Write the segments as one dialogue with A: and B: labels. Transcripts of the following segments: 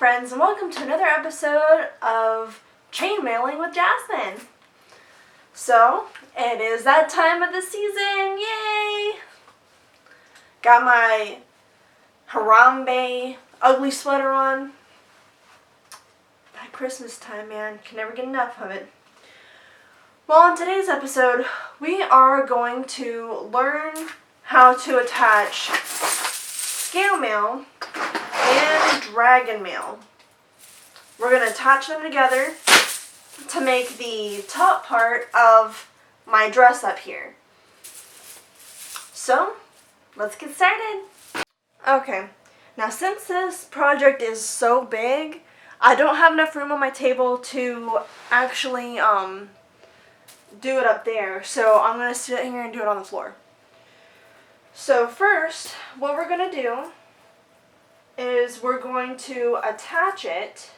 A: friends, and welcome to another episode of Chainmailing with Jasmine. So, it is that time of the season, yay! Got my Harambe ugly sweater on. At Christmas time, man, can never get enough of it. Well, in today's episode, we are going to learn how to attach scale mail and dragon mail. We're going to attach them together to make the top part of my dress up here. So, let's get started. Okay, now since this project is so big, I don't have enough room on my table to actually do it up there. So I'm going to sit here and do it on the floor. So first, what we're going to do is we're going to attach it.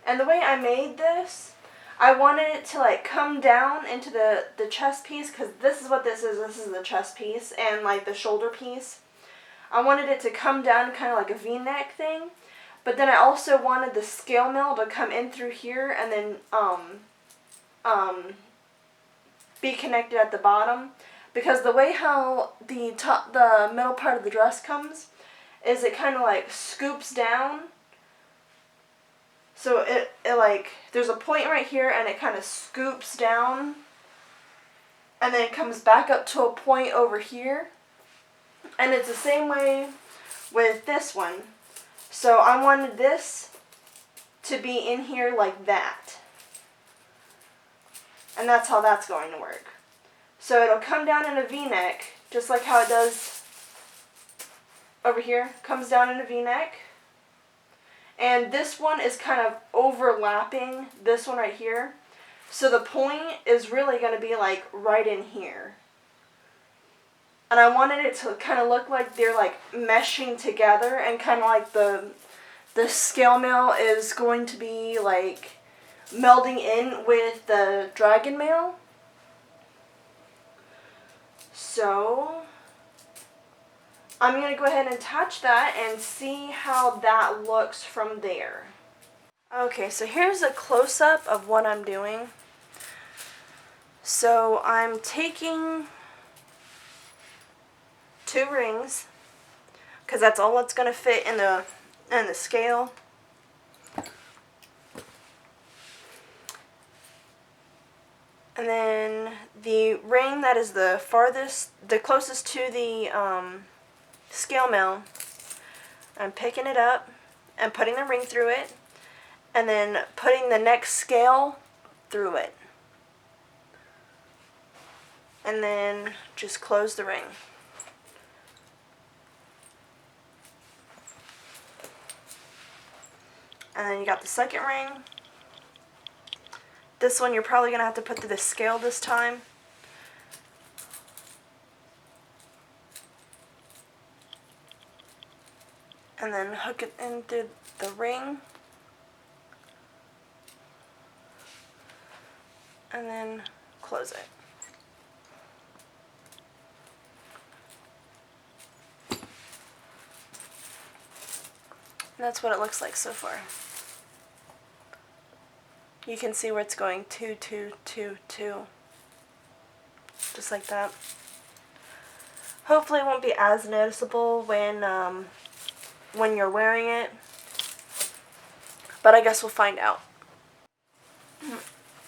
A: And the way I made this, I wanted it to like come down into the chest piece, because this is what this is. This is the chest piece and like the shoulder piece. I wanted it to come down kind of like a V-neck thing. But then I also wanted the scale mail to come in through here and then be connected at the bottom. Because the way how the middle part of the dress comes is it kind of like scoops down. So it like, there's a point right here and it kind of scoops down. And then it comes back up to a point over here. And it's the same way with this one. So I wanted this to be in here like that. And that's how that's going to work. So it'll come down in a V-neck, just like how it does over here. Comes down in a V-neck. And this one is kind of overlapping this one right here. So the point is really going to be like right in here. And I wanted it to kind of look like they're like meshing together, and kind of like the scale mail is going to be like melding in with the dragon mail. So I'm going to go ahead and attach that and see how that looks from there. Okay, so here's a close-up of what I'm doing. So I'm taking 2 rings, because that's all that's going to fit in the scale. And then the ring that is the closest to the scale mail, I'm picking it up and putting the ring through it, and then putting the next scale through it. And then just close the ring. And then you got the second ring. This one you're probably going to have to put through the scale this time. And then hook it in through the ring. And then close it. And that's what it looks like so far. You can see where it's going 2, 2, 2, 2. Just like that. Hopefully it won't be as noticeable when you're wearing it. But I guess we'll find out.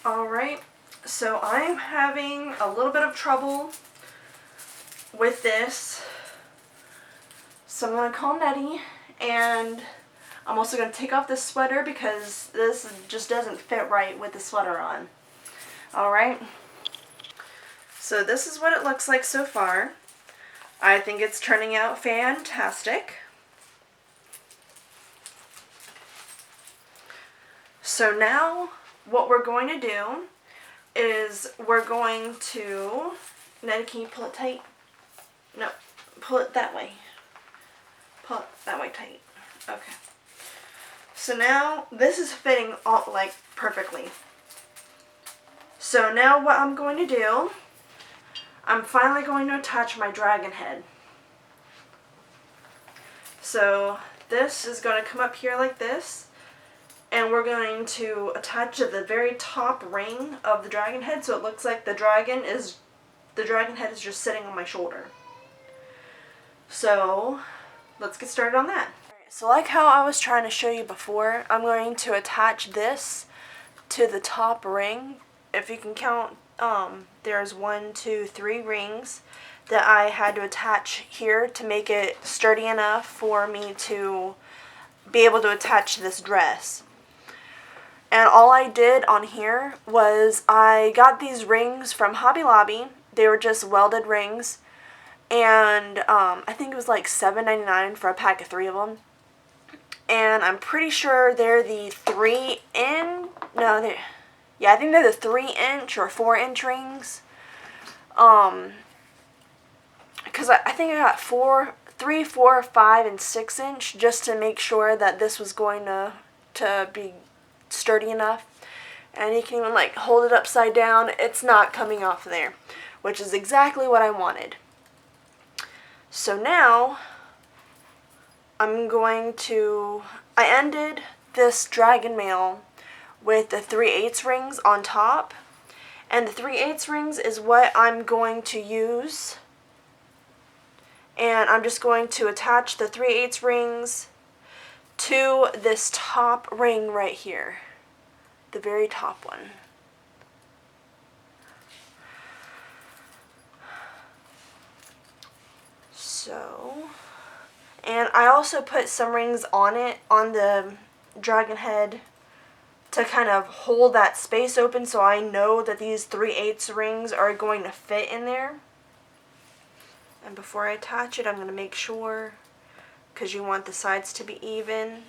A: Alright, so I'm having a little bit of trouble with this. So I'm going to call Nettie, and I'm also going to take off this sweater because this just doesn't fit right with the sweater on. Alright. So this is what it looks like so far. I think it's turning out fantastic. So now what we're going to do is we're going to... Nettie, can you pull it tight? No, pull it that way. Pull it that way tight. Okay. So now this is fitting all like perfectly. So now what I'm going to do, I'm finally going to attach my dragon head. So this is going to come up here like this, and we're going to attach to the very top ring of the dragon head so it looks like the dragon head is just sitting on my shoulder. So let's get started on that. Alright, so like how I was trying to show you before, I'm going to attach this to the top ring. If you can count, there's 1, 2, 3 rings that I had to attach here to make it sturdy enough for me to be able to attach to this dress. And all I did on here was I got these rings from Hobby Lobby. They were just welded rings, and I think it was like $7.99 for a pack of 3 of them. And I'm pretty sure they're the 3 inch or 4-inch rings. Because I think I got 3, 4, 5, and 6 inch just to make sure that this was going to be sturdy enough. And you can even like hold it upside down. It's not coming off there, which is exactly what I wanted. So now I ended this dragon mail with the 3/8 rings on top, and the 3/8 rings is what I'm going to use, and I'm just going to attach the 3/8 rings to this top ring right here, the very top one. So, and I also put some rings on the dragon head to kind of hold that space open so I know that these 3/8 rings are going to fit in there. And before I attach it, I'm going to make sure, because you want the sides to be even.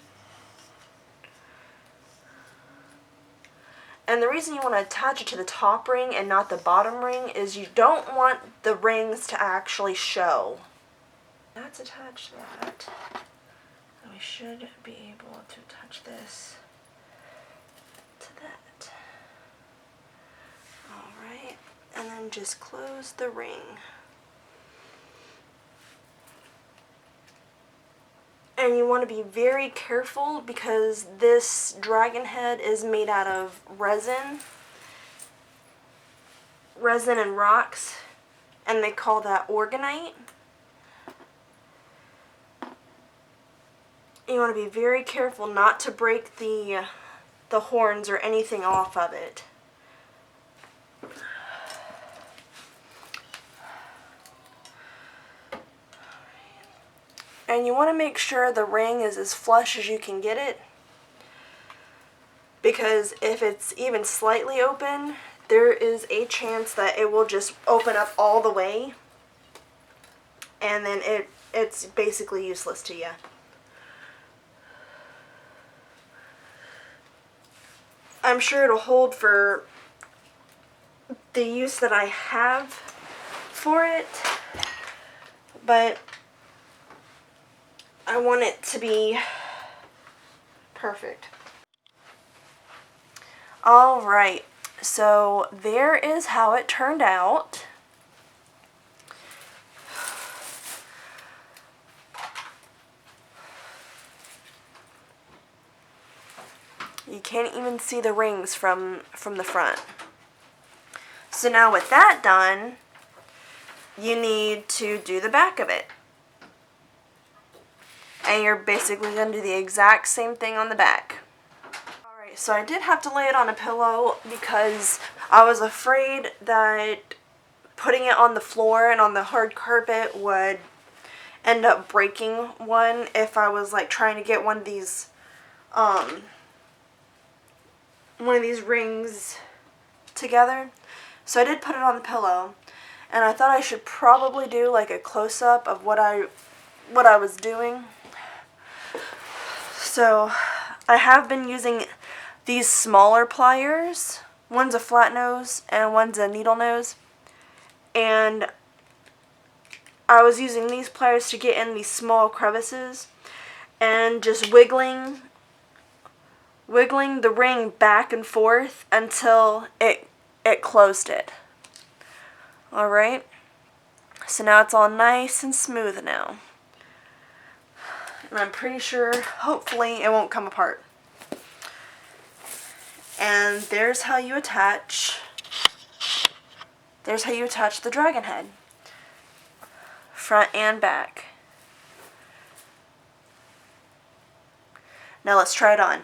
A: And the reason you want to attach it to the top ring and not the bottom ring is you don't want the rings to actually show. Let's attach that. We should be able to attach this to that. Alright, and then just close the ring. And you want to be very careful because this dragon head is made out of resin and rocks, and they call that organite. You want to be very careful not to break the horns or anything off of it. And you want to make sure the ring is as flush as you can get it, because if it's even slightly open, there is a chance that it will just open up all the way, and then it's basically useless to you. I'm sure it'll hold for the use that I have for it, but I want it to be perfect. Alright, so there is how it turned out. You can't even see the rings from the front. So now with that done, you need to do the back of it. And you're basically going to do the exact same thing on the back. Alright, so I did have to lay it on a pillow because I was afraid that putting it on the floor and on the hard carpet would end up breaking one if I was like trying to get one of these rings together. So I did put it on the pillow, and I thought I should probably do like a close-up of what I was doing. So I have been using these smaller pliers. One's a flat nose and one's a needle nose. And I was using these pliers to get in these small crevices and just wiggling the ring back and forth until it closed it. Alright, so now it's all nice and smooth now. and I'm pretty sure, hopefully, it won't come apart. And there's how you attach the dragon head. Front and back. Now let's try it on.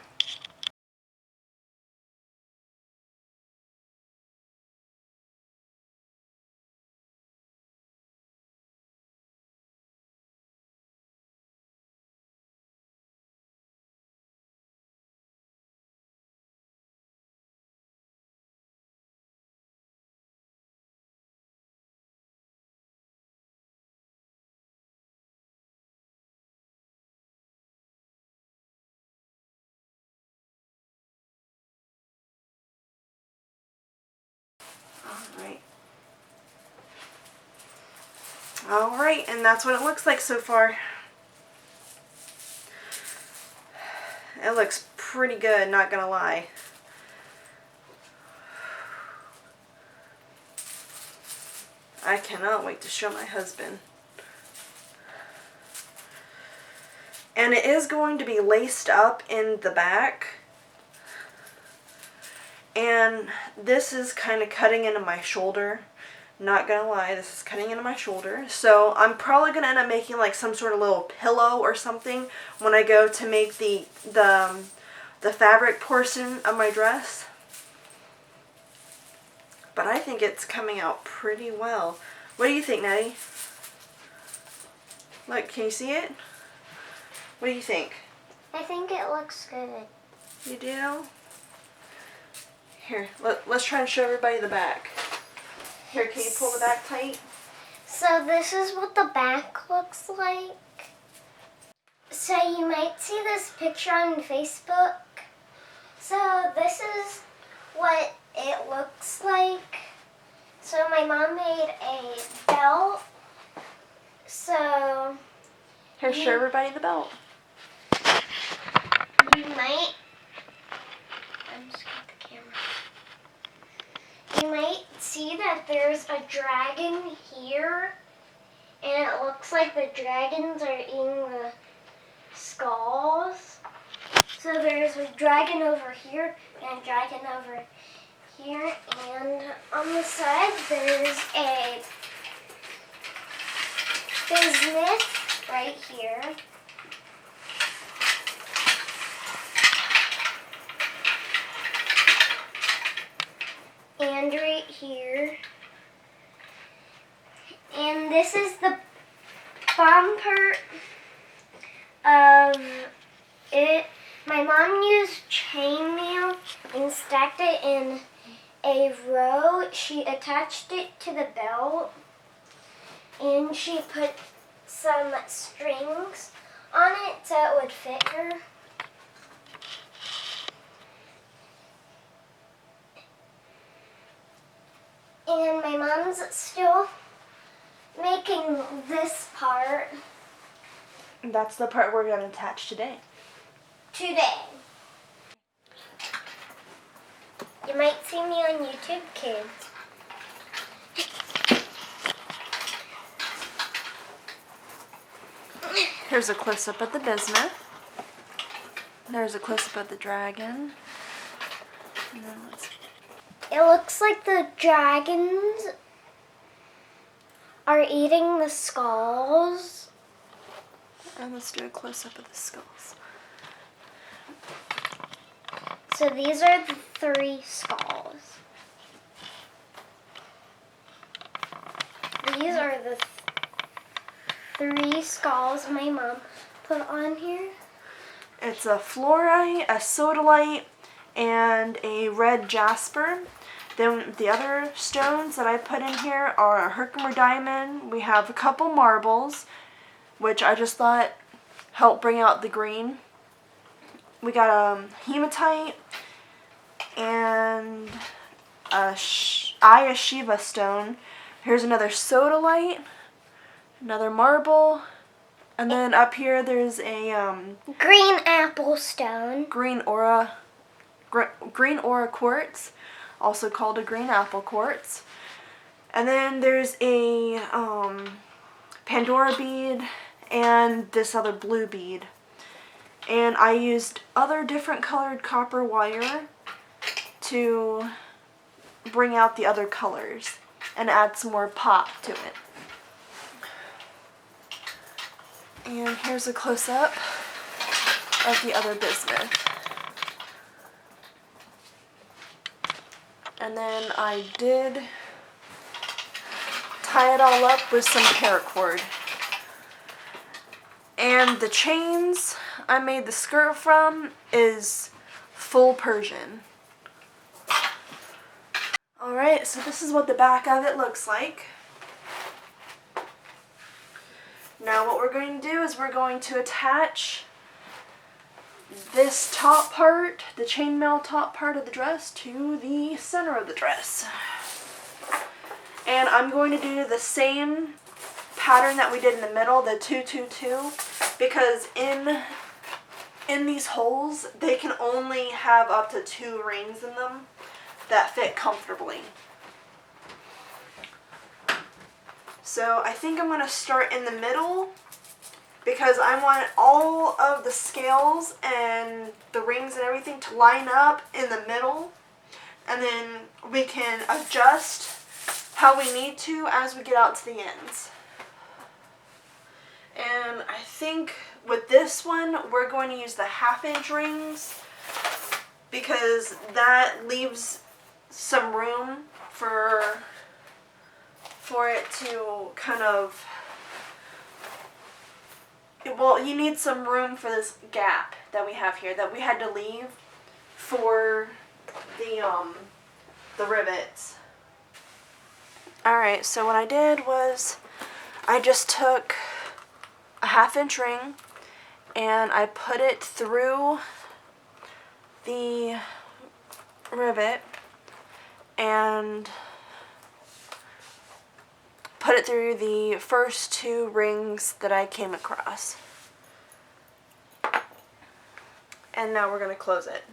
A: Alright, and that's what it looks like so far. It looks pretty good, not gonna lie. I cannot wait to show my husband. And it is going to be laced up in the back. And this is kind of cutting into my shoulder. Not gonna lie, this is cutting into my shoulder. So I'm probably gonna end up making like some sort of little pillow or something when I go to make the fabric portion of my dress. But I think it's coming out pretty well. What do you think, Nettie? Look, can you see it? What do you think?
B: I think it looks good.
A: You do? Here, let's try and show everybody the back. Here, can you pull the back tight?
B: So this is what the back looks like. So you might see this picture on Facebook. So this is what it looks like. So my mom made a belt. So
A: here, show everybody the belt.
B: You might, I'm just gonna get the camera. You might see that there's a dragon here, and it looks like the dragons are eating the skulls. So there's a dragon over here and a dragon over here, and on the side there's a bismuth right here. And right here. And this is the bumper of it. My mom used chainmail and stacked it in a row. She attached it to the belt and she put some strings on it so it would fit her. And my mom's still making this part.
A: That's the part we're going to attach today.
B: You might see me on YouTube, kids.
A: Here's a close-up of the bismuth. There's a close-up of the dragon. And then
B: it looks like the dragons are eating the skulls.
A: And let's do a close-up of the skulls.
B: So these are the 3 skulls. These are the 3 skulls my mom put on here.
A: It's a fluorite, a sodalite, and a red jasper. Then the other stones that I put in here are a Herkimer diamond. We have a couple marbles, which I just thought helped bring out the green. We got a hematite and a Eye of Shiva stone. Here's another sodalite, another marble, and then up here there's a
B: green apple stone.
A: Green aura quartz, also called a green apple quartz. And then there's a Pandora bead and this other blue bead. And I used other different colored copper wire to bring out the other colors and add some more pop to it. And here's a close-up of the other bismuth. And then I did tie it all up with some paracord. And the chains I made the skirt from is full Persian. Alright, so this is what the back of it looks like. Now what we're going to do is we're going to attach this top part, the chainmail top part of the dress, to the center of the dress. And I'm going to do the same pattern that we did in the middle, the 2-2-2, because in these holes, they can only have up to 2 rings in them that fit comfortably. So I think I'm going to start in the middle because I want all of the scales and the rings and everything to line up in the middle, and then we can adjust how we need to as we get out to the ends. And I think with this one we're going to use the 1/2-inch rings because that leaves some room for it to kind of, well, you need some room for this gap that we have here that we had to leave for the rivets. Alright, so what I did was I just took a 1/2-inch ring and I put it through the rivet and put it through the first 2 rings that I came across. And now we're going to close it.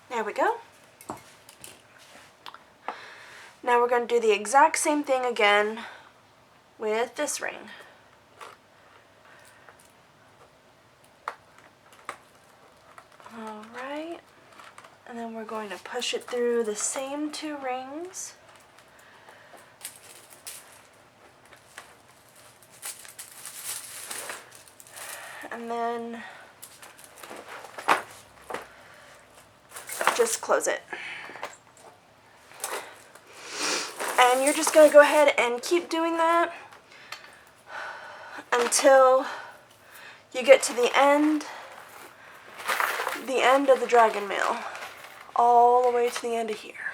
A: There we go. Now we're going to do the exact same thing again with this ring. Alright, and then we're going to push it through the same 2 rings. And then just close it. And you're just going to go ahead and keep doing that until you get to the end of the dragon mail, all the way to the end of here.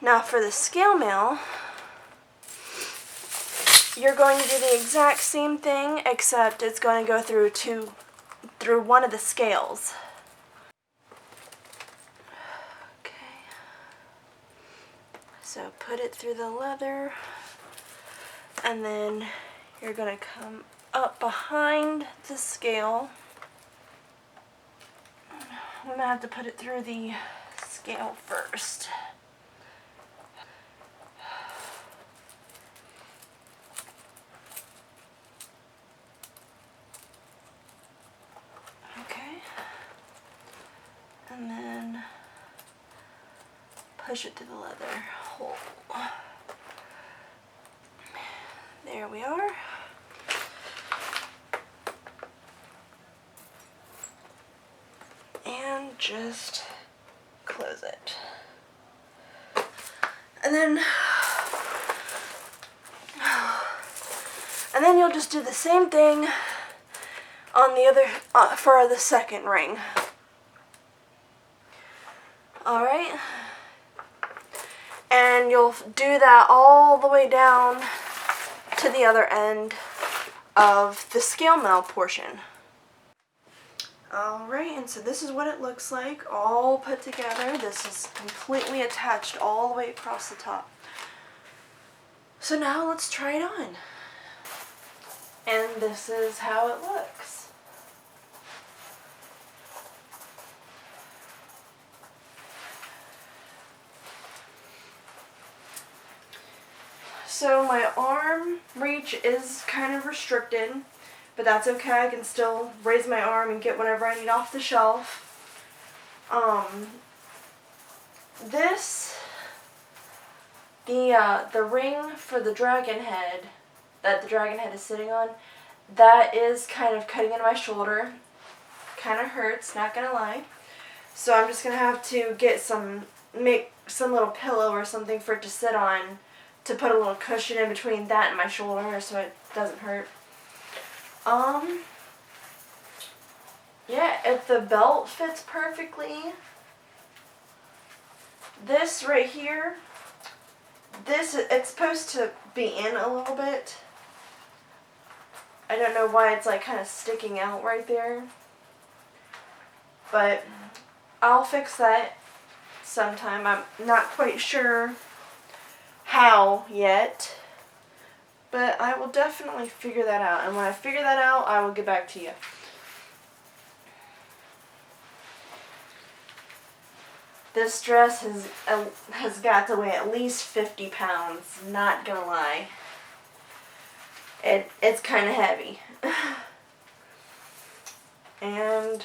A: Now for the scale mail, you're going to do the exact same thing, except it's going to go through one of the scales. So put it through the leather, and then you're going to come up behind the scale. I'm going to have to put it through the scale first. Okay. And then push it to the leather hole. There we are. And just close it. And then you'll just do the same thing on the other for the second ring. Alright? And you'll do that all the way down to the other end of the scale mail portion. Alright, and so this is what it looks like all put together. This is completely attached all the way across the top. So now let's try it on. And this is how it looks. So my arm reach is kind of restricted, but that's okay. I can still raise my arm and get whatever I need off the shelf. The ring for the dragon head that the dragon head is sitting on, that is kind of cutting into my shoulder. Kind of hurts, not gonna lie. So I'm just gonna have to make some little pillow or something for it to sit on to put a little cushion in between that and my shoulder so it doesn't hurt. Yeah, if the belt fits perfectly, this right here, it's supposed to be in a little bit. I don't know why it's like kind of sticking out right there, but I'll fix that sometime. I'm not quite sure how yet, but I will definitely figure that out, and when I figure that out, I will get back to you. This dress has got to weigh at least 50 pounds, not gonna lie. It's kind of heavy. And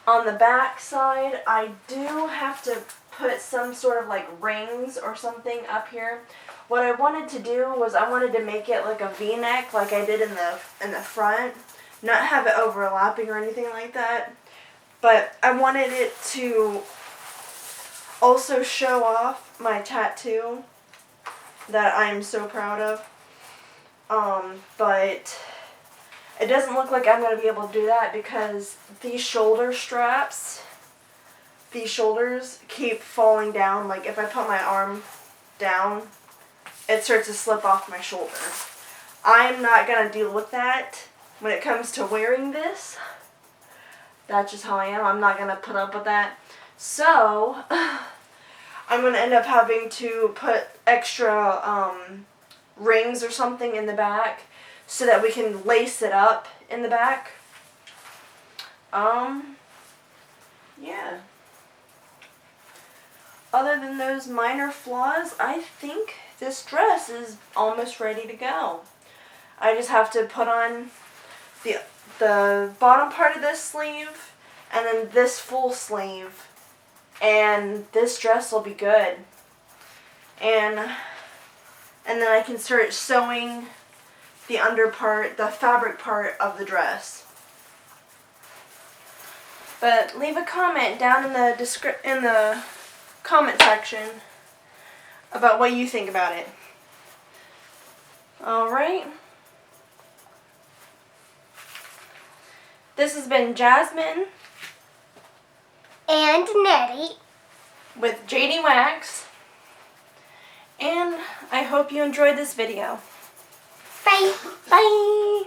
A: on the back side, I do have to put some sort of like rings or something up here. What I wanted to do was I wanted to make it like a V-neck like I did in the front. Not have it overlapping or anything like that. But I wanted it to also show off my tattoo that I'm so proud of. But it doesn't look like I'm going to be able to do that because these shoulder straps, these shoulders keep falling down. Like if I put my arm down, it starts to slip off my shoulder. I'm not going to deal with that when it comes to wearing this. That's just how I am. I'm not going to put up with that. So, I'm going to end up having to put extra rings or something in the back so that we can lace it up in the back. Yeah. Other than those minor flaws, I think this dress is almost ready to go. I just have to put on the bottom part of this sleeve and then this full sleeve, and this dress will be good. And then I can start sewing the under part, the fabric part of the dress. But leave a comment down in the comment section about what you think about it. Alright. This has been Jasmine
B: and Nettie
A: with JD Wax, and I hope you enjoyed this video.
B: Bye.
A: Bye.